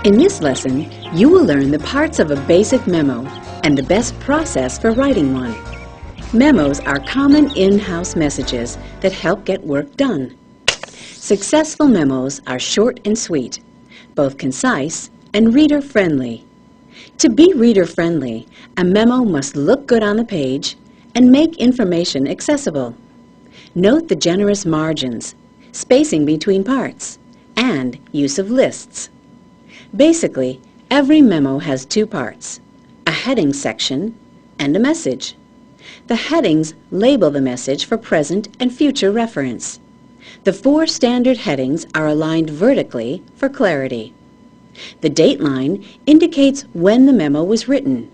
In this lesson, you will learn the parts of a basic memo and the best process for writing one. Memos are common in-house messages that help get work done. Successful memos are short and sweet, both concise and reader-friendly. To be reader-friendly, a memo must look good on the page and make information accessible. Note the generous margins, spacing between parts, and use of lists. Basically, every memo has two parts, a heading section and a message. The headings label the message for present and future reference. The 4 standard headings are aligned vertically for clarity. The date line indicates when the memo was written.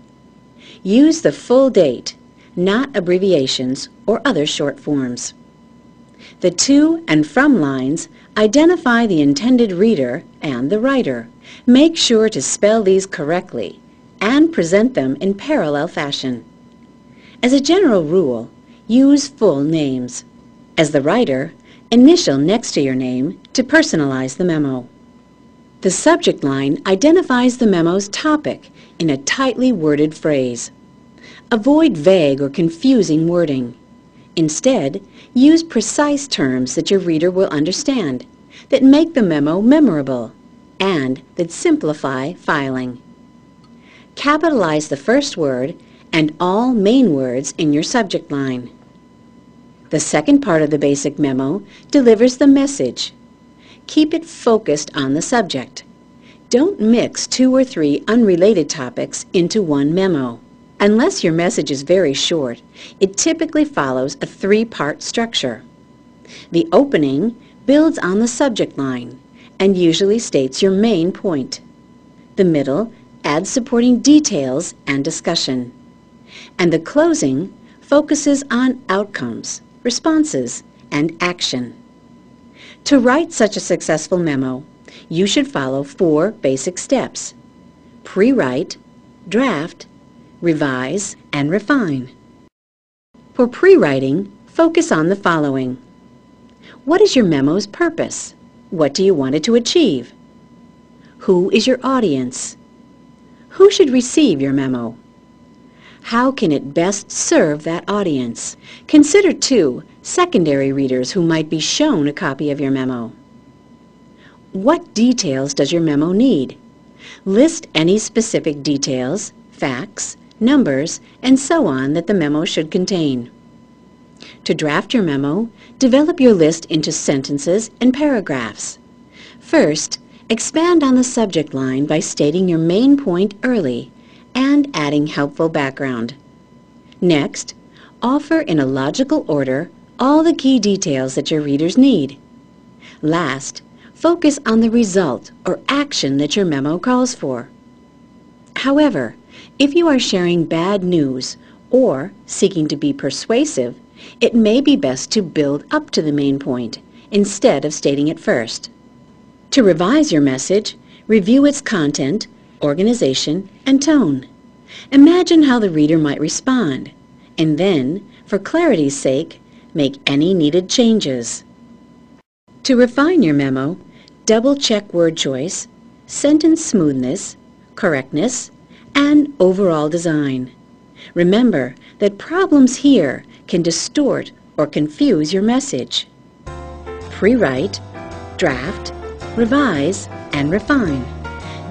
Use the full date, not abbreviations or other short forms. The to and from lines identify the intended reader and the writer. Make sure to spell these correctly and present them in parallel fashion. As a general rule, use full names. As the writer, initial next to your name to personalize the memo. The subject line identifies the memo's topic in a tightly worded phrase. Avoid vague or confusing wording. Instead, use precise terms that your reader will understand, that make the memo memorable, and that simplify filing. Capitalize the first word and all main words in your subject line. The second part of the basic memo delivers the message. Keep it focused on the subject. Don't mix 2 or 3 unrelated topics into one memo. Unless your message is very short, it typically follows a 3-part structure. The opening builds on the subject line and usually states your main point. The middle adds supporting details and discussion. And the closing focuses on outcomes, responses, and action. To write such a successful memo, you should follow 4 basic steps: pre-write, draft, revise, and refine. For pre-writing, focus on the following. What is your memo's purpose? What do you want it to achieve? Who is your audience? Who should receive your memo? How can it best serve that audience? Consider, too, secondary readers who might be shown a copy of your memo. What details does your memo need? List any specific details, facts, numbers, and so on that the memo should contain. To draft your memo, develop your list into sentences and paragraphs. First, expand on the subject line by stating your main point early and adding helpful background. Next, offer in a logical order all the key details that your readers need. Last, focus on the result or action that your memo calls for. However, if you are sharing bad news or seeking to be persuasive, it may be best to build up to the main point instead of stating it first. To revise your message, review its content, organization, and tone. Imagine how the reader might respond, and then, for clarity's sake, make any needed changes. To refine your memo, double-check word choice, sentence smoothness, correctness, and overall design. Remember that problems here can distort or confuse your message. Pre-write, draft, revise, and refine.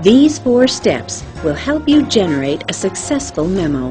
These 4 steps will help you generate a successful memo.